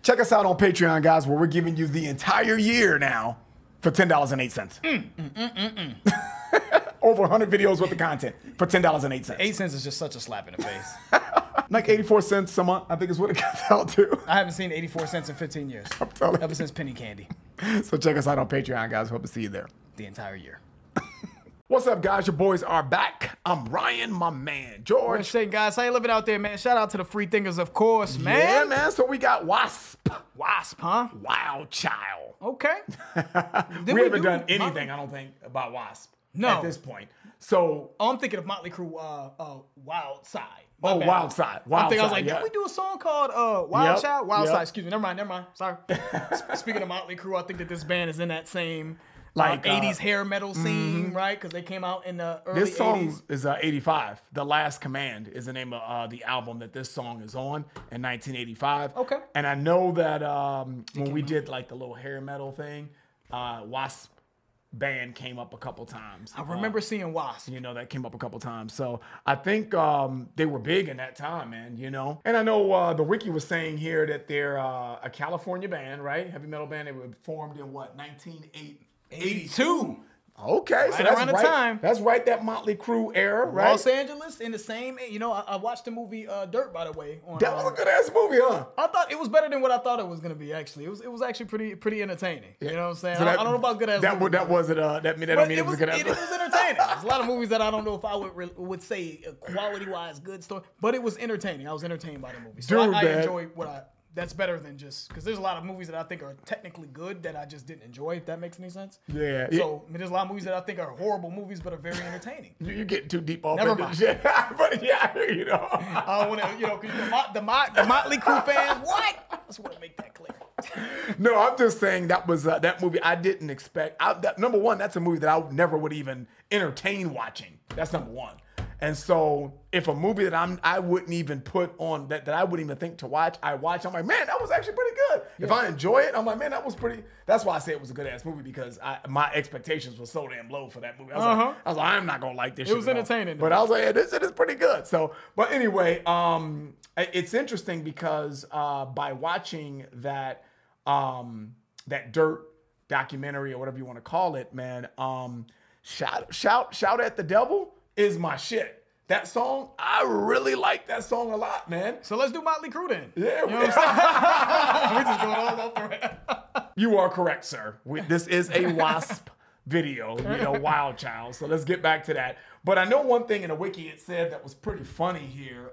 Check us out on Patreon, guys, where we're giving you the entire year now for $10.08. Over 100 videos worth of content for $10.08. 8 cents is just such a slap in the face. Like 84 cents a month, I think is what it comes out to. I haven't seen 84 cents in 15 years. I'm telling you. Ever since penny candy. So check us out on Patreon, guys. Hope to see you there. The entire year. What's up, guys? Your boys are back. I'm Ryan, my man, George. What's up, guys? How you living out there, man? Shout out to the free thinkers, of course, man. Yeah, man. So we got W.A.S.P. W.A.S.P, huh? Wild Child. Okay. We haven't done anything, I don't think, about W.A.S.P. No. At this point. So. Oh, I'm thinking of Motley Crue, Wild Side. Oh, Wild Side. Wild Side. I was like, did we do a song called Wild Child? Wild Side, excuse me. Never mind. Sorry. Speaking of Motley Crue, I think that this band is in that same like 80s hair metal scene, right? Because they came out in the early 80s. This song is 85. The Last Command is the name of the album that this song is on in 1985. Okay. And I know that when we did like the little hair metal thing, W.A.S.P. band came up a couple times. I remember seeing W.A.S.P. You know, that came up a couple times. So I think they were big in that time, man, you know. And I know the wiki was saying here that they're a California band, right? Heavy metal band. They were formed in what, 1982? Okay, right, so that's around the right. time. That's right, that Motley Crue era, right? Los Angeles in the same, you know, I watched the movie Dirt, by the way. That was a good ass movie, huh? I thought it was better than what I thought it was gonna be. Actually, it was actually pretty entertaining. Yeah. You know what I'm saying? So I don't know about good ass. That wasn't that don't mean it was a good ass. It was entertaining. There's a lot of movies that I don't know if I would say quality wise good story, but it was entertaining. I was entertained by the movie, so I enjoyed what I. That's better than just because there's a lot of movies that I think are technically good that I just didn't enjoy. If that makes any sense. Yeah. So I mean, there's a lot of movies that I think are horrible movies but are very entertaining. You're getting too deep off. Never mind. Shit. But yeah, you know. I don't want to, you know, because the Motley Crue fans. What? I just want to make that clear. No, I'm just saying that was that movie I didn't expect. Number one, that's a movie that I never would even entertain watching. That's number one. And so if a movie that I wouldn't even put on, that I wouldn't even think to watch, I'm like, man, that was actually pretty good. Yeah. If I enjoy it, I'm like, man, that was pretty. That's why I say it was a good ass movie, because my expectations were so damn low for that movie. I was like, I'm not going to like this shit. It was entertaining. But I was like, yeah, this shit is pretty good. So, but anyway, it's interesting because by watching that Dirt documentary or whatever you want to call it, man, Shout at the Devil is my shit. That song, I really like that song a lot, man. So let's do Motley Crue then. Yeah. You know what I'm saying? We're just going all over it. You are correct, sir. This is a W.A.S.P. video, you know, Wild Child. So let's get back to that. But I know one thing in the wiki it said that was pretty funny here.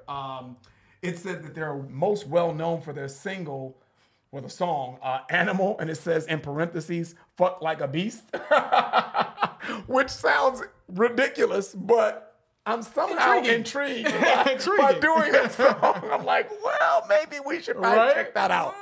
It said that they're most well known for their single or the song, Animal, and it says in parentheses, fuck like a beast. Which sounds ridiculous, but I'm somehow intrigued by doing that song. I'm like, well, maybe we should probably check that out.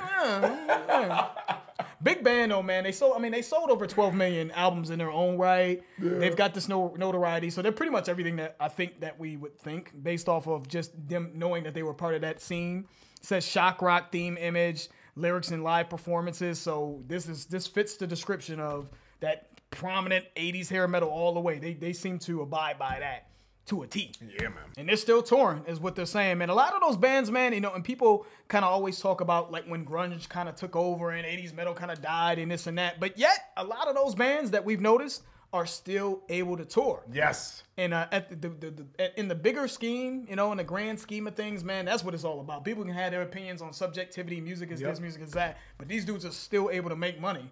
Big band though, man. They sold over 12 million albums in their own right. Yeah. They've got this notoriety, so they're pretty much everything that I think that we would think based off of just them knowing that they were part of that scene. It says shock rock theme image, lyrics and live performances. So this fits the description of that prominent 80s hair metal all the way. They seem to abide by that to a T. Yeah, man. And they're still touring, is what they're saying, man. A lot of those bands, man, you know, and people kind of always talk about like when grunge kind of took over and 80s metal kind of died and this and that. But yet, a lot of those bands that we've noticed are still able to tour. Yes. And in the bigger scheme, you know, in the grand scheme of things, man, that's what it's all about. People can have their opinions on subjectivity. Music is this, music is that. But these dudes are still able to make money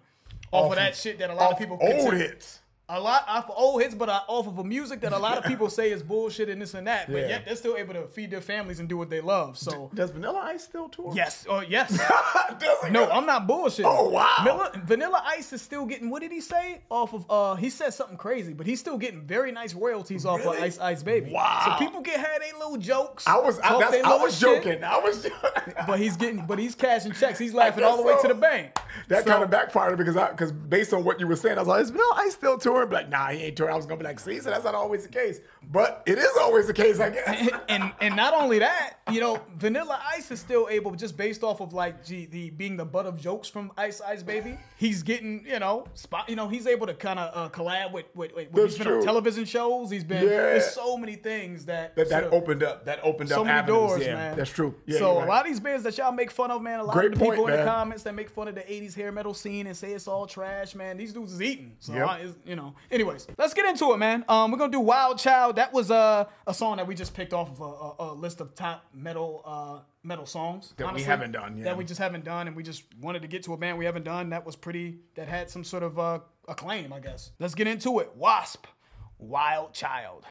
off of that shit that a lot of people old hits. A lot off of old hits, but off of a music that a lot of people say is bullshit and this and that. But yet they're still able to feed their families and do what they love. So does Vanilla Ice still tour? Yes. Oh, yes. No, I'm not bullshitting. Oh, wow. Vanilla Ice is still getting, what did he say? Off of, he said something crazy, but he's still getting very nice royalties off of Ice Ice Baby. Wow. So people can have their little jokes. I was joking. But he's cashing checks. He's laughing all the way to the bank. That kind of backfired because based on what you were saying, I was like, is Vanilla Ice still touring? touring? Be like, nah, he ain't touring. I was gonna be like, see, so that's not always the case. But it is always the case, I guess. and not only that, you know, Vanilla Ice is still able, just based off of like being the butt of jokes from Ice Ice Baby. He's getting, you know, he's able to kind of collab with he's been on television shows. He's been there's so many things that opened up so many avenues, doors, man. That's true. Yeah, so a lot of these bands that y'all make fun of, man, a lot of the people in the comments that make fun of the 80s hair metal scene and say it's all trash, man, these dudes is eating. So you know. Anyways, let's get into it, man. We're gonna do Wild Child. That was a song that we just picked off of a list of top metal songs that we haven't done. Yeah. That we just haven't done, and we just wanted to get to a band we haven't done that had some sort of acclaim, I guess. Let's get into it. W.A.S.P. Wild Child.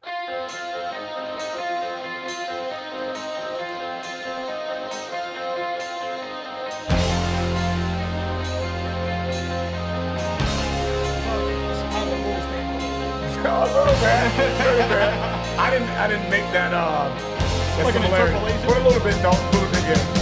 A little bit. I didn't make that like an interpolation. But a little bit, though. A little bit, yeah.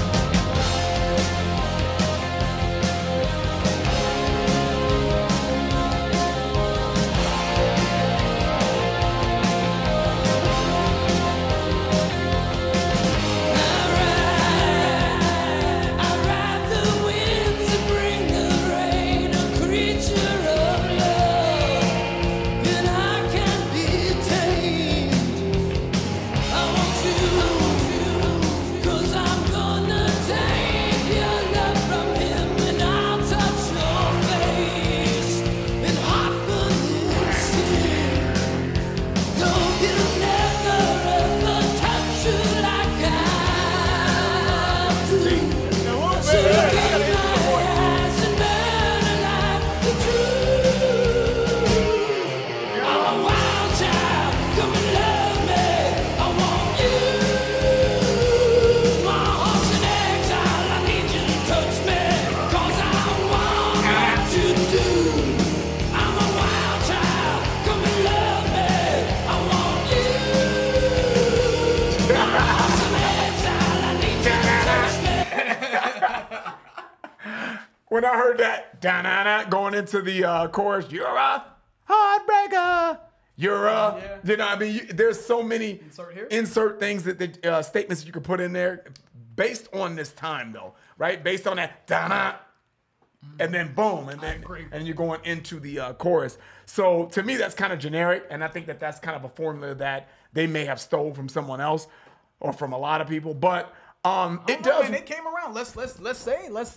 When I heard that da-na-na going into the chorus, you're a heartbreaker. You're a, you know what I mean? There's so many insert things that statements that you could put in there based on this time, though, right? Based on that da-na, and then boom, and you're going into the chorus. So to me, that's kind of generic, and I think that that's kind of a formula that they may have stole from someone else or from a lot of people, but. It does. Man, they came around. Let's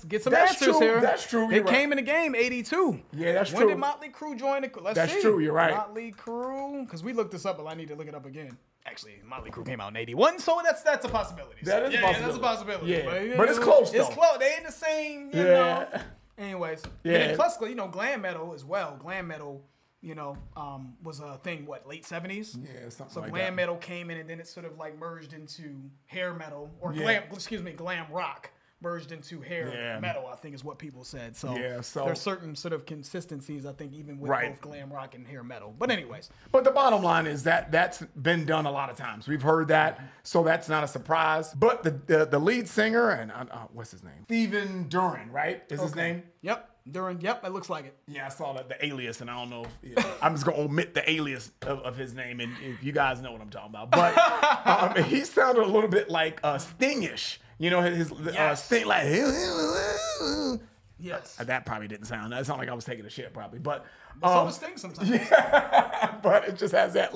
get some answers here. That's true. They came in the game 82. Yeah, that's true. When did Motley Crue join the? That's true. You're right. Motley Crue, because we looked this up, but I need to look it up again. Actually, Motley Crue came out in 81, so that's a possibility. That is a possibility. Yeah, that's a possibility. Yeah, but it's close though. It's close. They ain't the same. You know. Anyways, and plus, you know, glam metal as well. Glam metal. You know, was a thing, late 70s? Yeah, something like that. So glam metal came in, and then it sort of like merged into hair metal, or glam rock merged into hair metal, I think is what people said. So, there's certain sort of consistencies, I think, even with both glam rock and hair metal. But anyways. But the bottom line is that that's been done a lot of times. We've heard that, so that's not a surprise. But the lead singer, and what's his name? Stephen Duran, right? Is his name? Yep. Duran, it looks like it. Yeah, I saw the alias, and I don't know. I'm just gonna omit the alias of his name, and if you guys know what I'm talking about. But he sounded a little bit like Sting-ish. You know, his Sting, like. Yes. That probably didn't sound. That sounded like I was taking a shit, probably. But so does Sting sometimes. Yeah, but it just has that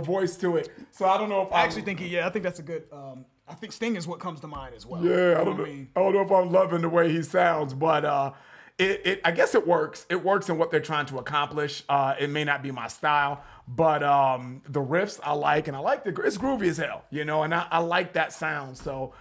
voice to it. So I don't know if I actually think I think that's a good. I think Sting is what comes to mind as well. Yeah, I don't know if I'm loving the way he sounds, but I guess it works. It works in what they're trying to accomplish. It may not be my style, but the riffs I like, and I like it's groovy as hell, you know, and I like that sound. So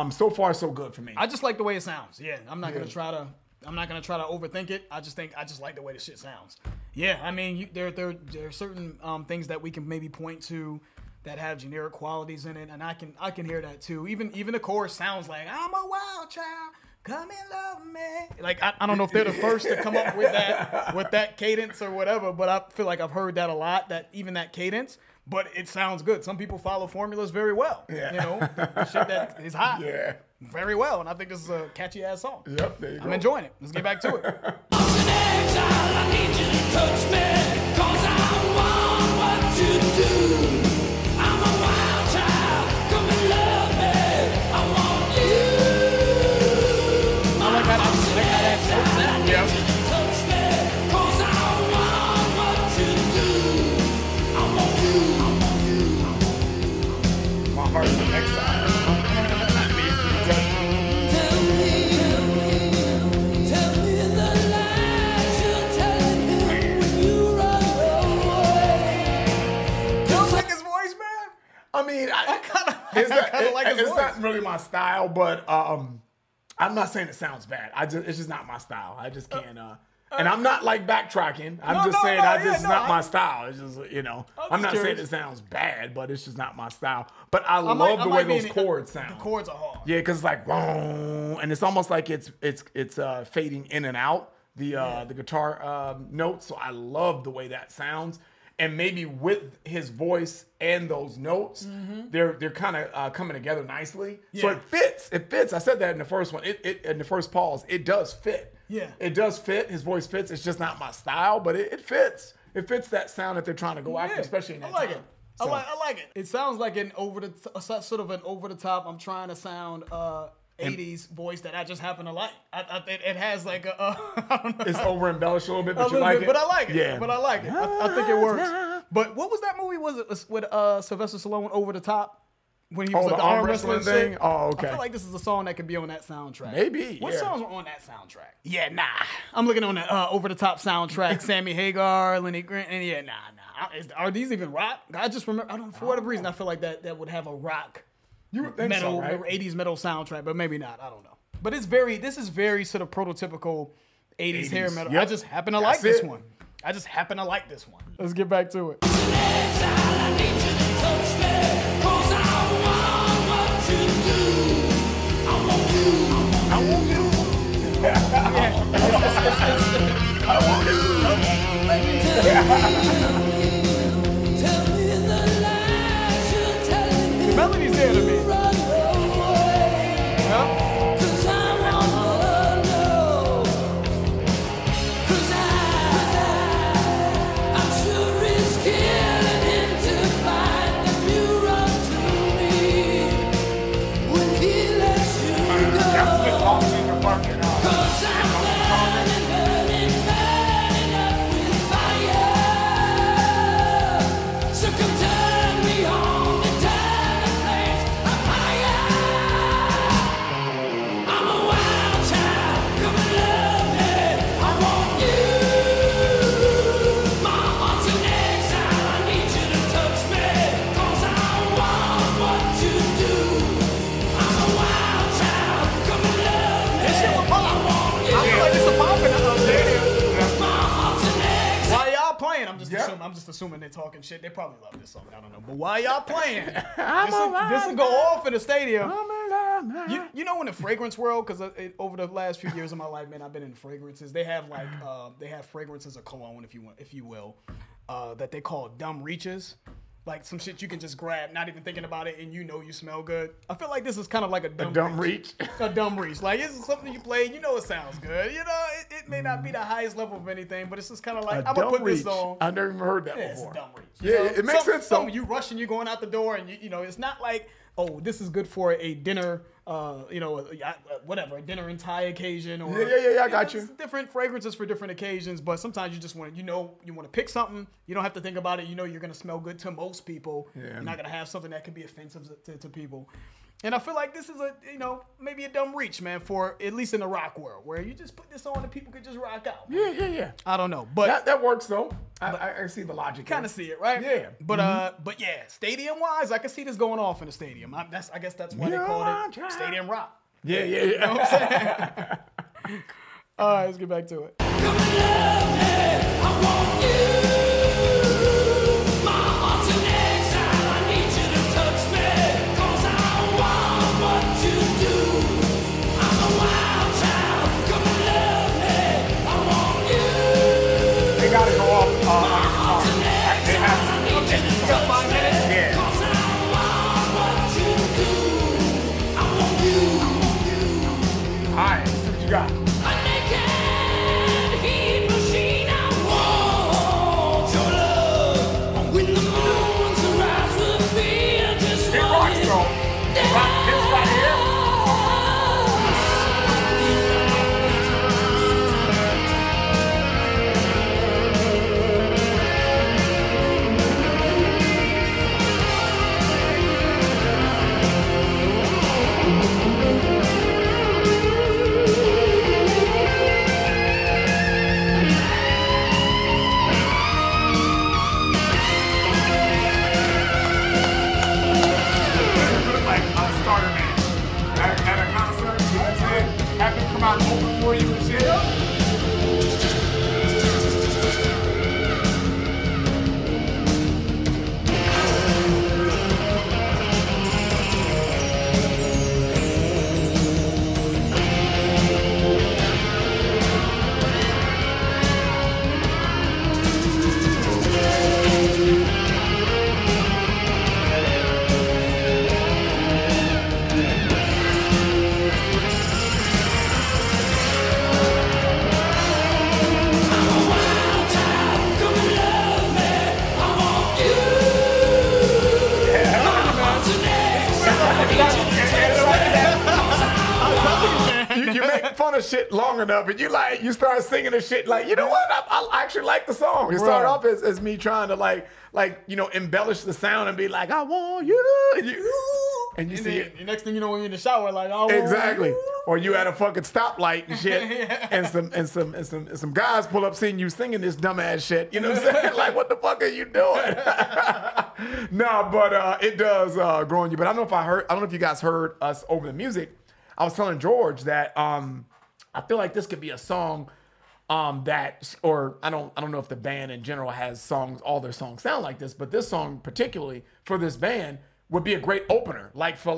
so far so good for me. I just like the way it sounds. Yeah, I'm not gonna try to overthink it. I just like the way the shit sounds. Yeah, I mean, there are certain things that we can maybe point to that have generic qualities in it, and I can hear that too. Even the chorus sounds like I'm a wild child, come and love me. Like I don't know if they're the first to come up with that cadence or whatever, but I feel like I've heard that a lot. That even that cadence, but it sounds good. Some people follow formulas very well. Yeah. You know, the shit that is hot. Yeah. Very well, and I think this is a catchy ass song. Yep, there you go. I'm enjoying it. Let's get back to it. touch me, 'cause I want what you do. I'm a wild child, come and love me. I want you. I like how that sounds. Yep. Touch me, 'cause I want what you do. I want you. My heart's in exile. I need you to touch me. Tell me the lies you're telling him when you run away. You don't like his voice, man? I mean, I kind of like his it's voice. not really my style, but I'm not saying it sounds bad. It's just not my style. I just can't. And I'm not like backtracking. I'm just saying it's not my style. It's just I'm not saying it sounds bad, but it's just not my style. But I love the way those chords sound. The chords are hard. Yeah, because it's like, and it's almost like it's fading in and out the guitar notes. So I love the way that sounds. And maybe with his voice and those notes, they're kind of coming together nicely. Yeah. So it fits. It fits. I said that in the first one. It in the first pause. It does fit. Yeah. It does fit. His voice fits. It's just not my style, but it fits. It fits that sound that they're trying to go after, especially in that I like time. it. So, I like it. It sounds like sort of an over the top. I'm trying to sound 80s voice that I just happen to like. It has like a I don't know. it's over embellished a little bit, but you like it. But I like it. Yeah. But I like it. I think it works. But what was that movie? Was it with Sylvester Stallone, Over the Top? When he was like the arm wrestling thing? shit? Oh, okay. I feel like this is a song that could be on that soundtrack. Maybe, What yeah. songs were on that soundtrack? Yeah, nah. I'm looking on the Over the Top soundtrack. Sammy Hagar, Lenny Grant, and yeah, nah. Are these even rock? I just remember. For whatever reason, I feel like that would have a rock You would think metal, so, right? 80s metal soundtrack, but maybe not. I don't know. But this is very sort of prototypical 80s hair metal. Yep. I just happen to like this it. one. Let's get back to it. I want you. I want you. The melody's there to me. Yep. I'm just assuming they're talking shit. They probably love this song. I don't know. But why y'all playing? This will go off in the stadium. You know, in the fragrance world, because over the last few years of my life, man, I've been in fragrances. They have like they have fragrances of cologne, if you will, that they call dumb reaches. Like some shit you can just grab, not even thinking about it, and you know you smell good. I feel like this is kind of like a dumb reach. A dumb reach. Like, this is something you play, you know it sounds good. You know, it may not be the highest level of anything, but it's just kind of like, I'm going to put this on. I never even heard that before. It's a dumb reach. Yeah, it makes sense. Something you rushing, you're going out the door, and you know, it's not like, oh, this is good for a dinner, whatever, a dinner and tie occasion. Or, yeah, I got you. Different fragrances for different occasions, but sometimes you just want to, you want to pick something. You don't have to think about it. You know you're going to smell good to most people. Yeah. You're not going to have something that could be offensive to people. And I feel like this is maybe a dumb reach, man, for at least in the rock world, where you just put this on and people could just rock out. Man. Yeah. I don't know, but that works though. I see the logic. Kind of see it, right? Yeah. But yeah, stadium wise, I can see this going off in the stadium. I guess that's why they call it stadium rock. Yeah. You know what I'm saying? All right, let's get back to it. Come and love me, I want you. My heart's in exile, I need you to touch me, 'cause I want what you do. I'm a wild child, come and love me, I want you. They gotta go off My heart's in exile, I need you to touch me, Yeah. 'cause I want what you do. I want you. All right, let's see what you got. A naked heat machine, I want shit long enough, and you start singing the shit like, you know what? I actually like the song. It started off as me trying to like embellish the sound and be like, I want you, and you see it. The next thing you know, when you're in the shower, like, I want Exactly. you. Or you at a fucking stoplight and shit, and some guys pull up seeing you singing this dumbass shit. You know what I'm saying? Like, what the fuck are you doing? No, but it does grow on you. But I don't know if you guys heard us over the music. I was telling George that I feel like this could be a song that, or I don't know if the band in general has songs, all their songs sound like this, but this song particularly for this band would be a great opener, like for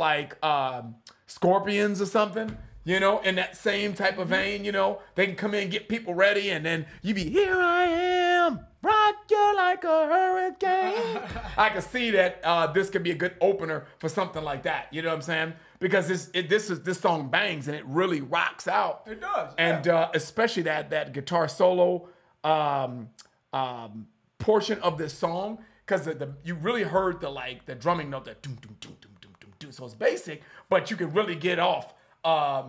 Scorpions or something, you know, in that same type of vein, you know. They can come in, get people ready, and then you be, here I am, rock you like a hurricane. I can see that this could be a good opener for something like that, you know what I'm saying? Because this song bangs and it really rocks out. It does. And especially that guitar solo portion of this song, because you really heard the drumming note, that doom doom doom doom doom doom doom. So it's basic, but you can really get off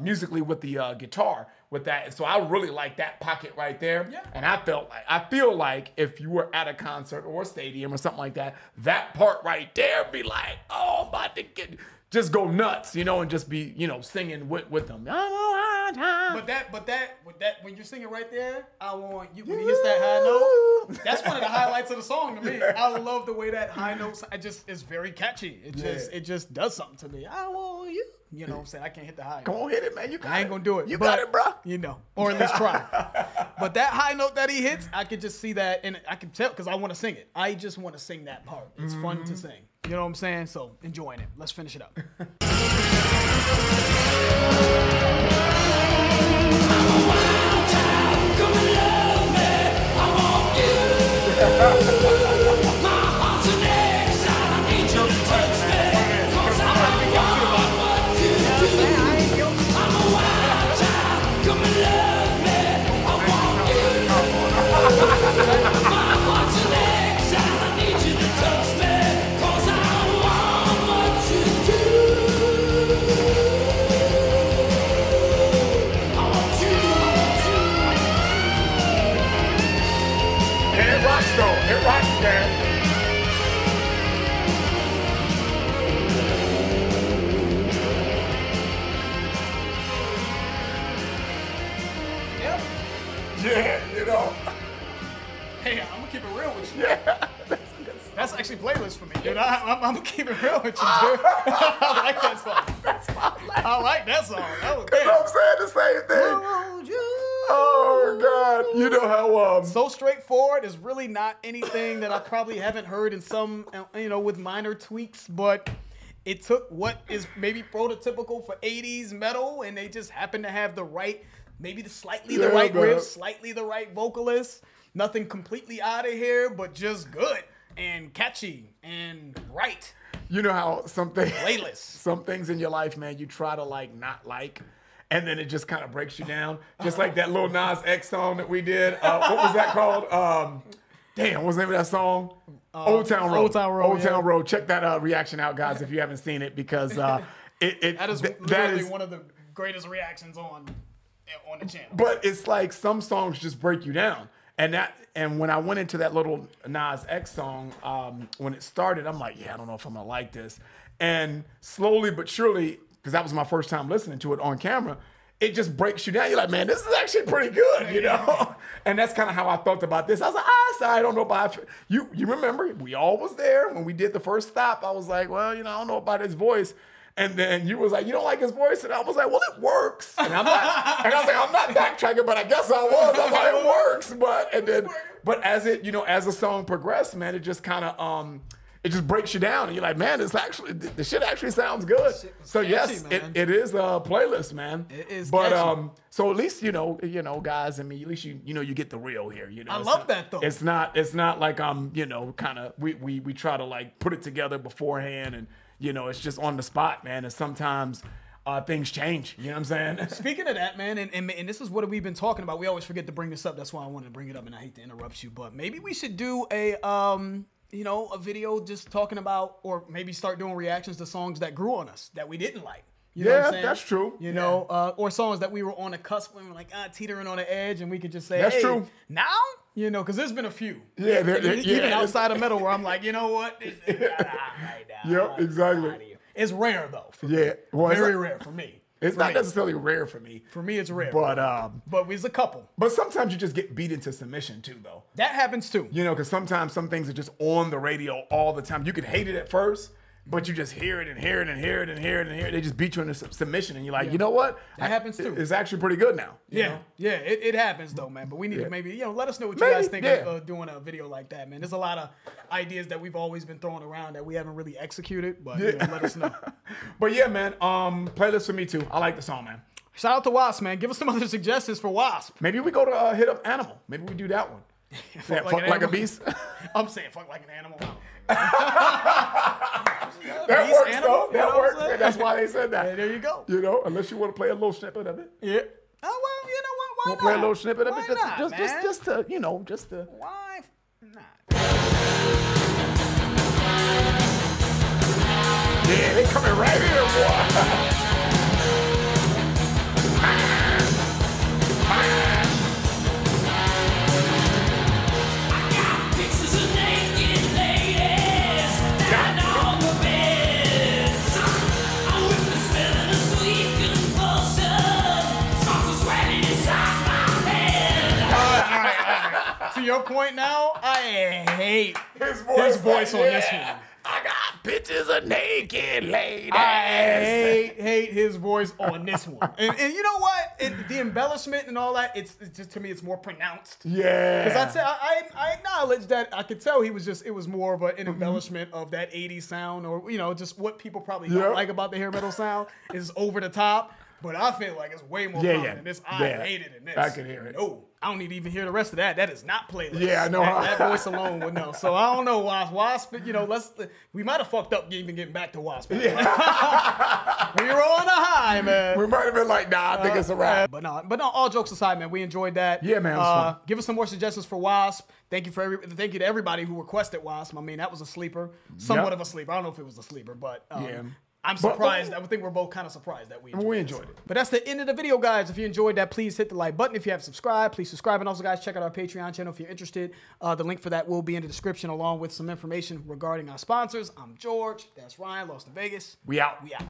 musically with the guitar with that. So I really like that pocket right there. Yeah. And I feel like if you were at a concert or a stadium or something like that, that part right there be like, oh, I'm about to just go nuts, you know, and just be, you know, singing with them. But that when you're singing right there, I want you, when he hits that high note, that's one of the highlights of the song to me. I love the way that high note, it's very catchy. It just does something to me. I want you. You know what I'm saying? I can't hit the high note. Come on, hit it, man. You got it. I ain't gonna do it. You got it, bro. You know, or at least try. But that high note that he hits, I could just see that, and I can tell because I want to sing it. I just want to sing that part. It's fun to sing. You know what I'm saying? So enjoying it. Let's finish it up. It rocks, man. Yep. Yeah, you know. Hey, I'm gonna keep it real with you. Yeah. That's actually playlist for me, dude. I'm gonna keep it real with you, dude. I like that song. I like that song. That was good. I'm saying the same thing. Oh God! You know how so straightforward is really not anything that I probably haven't heard in some, you know, with minor tweaks, but it took what is maybe prototypical for 80s metal, and they just happen to have the right, maybe slightly the right riff, slightly the right vocalist. Nothing completely out of here, but just good and catchy and right. You know how some things in your life, man, you try to not like. And then it just kind of breaks you down. Just like that little Nas X song that we did. What was that called? What was the name of that song? Old Town Road. Old Town Road. Check that reaction out, guys, if you haven't seen it, because that is literally one of the greatest reactions on the channel. But it's like some songs just break you down. And when I went into that little Nas X song, when it started, I'm like, yeah, I don't know if I'm gonna like this. And slowly but surely, because that was my first time listening to it on camera, it just breaks you down. You're like, man, this is actually pretty good, you know? And that's kind of how I felt about this. I was like, I don't know about you. You remember, we all was there when we did the first stop. I was like, well, you know, I don't know about his voice. And then you was like, you don't like his voice? And I was like, well, it works. And I was like, I'm not backtracking, but I guess I was. I was like, it works. But as it, you know, as the song progressed, man, it just kind of, it just breaks you down, and you're like, man, it's actually, the shit actually sounds good. So yes, it is a playlist, man. It is. But so at least you know, guys. I mean, at least you know you get the real here. You know, I love that though. It's not like you know, kind of we try to like put it together beforehand, and you know, it's just on the spot, man. And sometimes things change. You know what I'm saying? Speaking of that, man, and this is what we've been talking about. We always forget to bring this up. That's why I wanted to bring it up, and I hate to interrupt you, but maybe we should do a you know, a video just talking about, or maybe start doing reactions to songs that grew on us that we didn't like. You know what I'm saying? that's true. You know, or songs that we were on the cusp and we're like, teetering on the edge, and we could just say, That's hey, true. now? You know, because there's been a few. Yeah, even outside of metal where I'm like, you know what? This is not right now. Yep, exactly. It's rare, though. For Yeah. me. Well, Very rare for me. It's not necessarily rare for me. For me, it's rare. But it's a couple. But sometimes you just get beat into submission too, though. That happens too. You know, because sometimes some things are just on the radio all the time. You could hate it at first, but you just hear it and hear it and hear it and hear it and hear it. They just beat you into submission, and you're like, you know what? That happens too. It's actually pretty good now. You know? It happens though, man. But we need to maybe, let us know what you guys think of doing a video like that, man. There's a lot of ideas that we've always been throwing around that we haven't really executed, but let us know. But yeah, man, playlist for me too. I like the song, man. Shout out to W.A.S.P, man. Give us some other suggestions for W.A.S.P. Maybe we go to hit up Animal. Maybe we do that one. Fuck like a beast. I'm saying fuck like an animal. That Beast works, animal, though. That works. And that's why they said that. Yeah, there you go. You know, unless you want to play a little snippet of it. Yeah. Oh, well, you know what? Why We'll not? play a little snippet of Why it. not, man? Just to, you know, just to. Why not? Yeah, they coming right here, boy. Pictures of naked ladies lying on the beds. I'm with the smell of the sweet convulsion. Songs are swelling inside my head. All right. To your point now, I hate His voice on this one. I got pictures of naked ladies. I hate his voice on this one. And you know what? The embellishment and all that, it's just, to me, it's more pronounced. Yeah. Because I acknowledge that I could tell it was more of an embellishment of that 80s sound, or, just what people probably don't like about the hair metal sound is over the top. But I feel like it's way more fun than this. I hate it in this. I can hear it. No, I don't need to even hear the rest of that. That is not playlist. Yeah, I know. That voice alone would know. So I don't know, W.A.S.P. We might have fucked up even getting back to W.A.S.P. We were on a high, man. We might have been like, nah, I think it's a wrap. But no, all jokes aside, man, we enjoyed that. Yeah, man, it was fun. Give us some more suggestions for W.A.S.P. Thank you to everybody who requested W.A.S.P. I mean, that was a sleeper, somewhat of a sleeper. I don't know if it was a sleeper, but I'm surprised. I think we're both kind of surprised that we enjoyed it. But that's the end of the video, guys. If you enjoyed that, please hit the like button. If you haven't subscribed, please subscribe. And also, guys, check out our Patreon channel if you're interested. The link for that will be in the description, along with some information regarding our sponsors. I'm George. That's Ryan. Lost in Vegas. We out.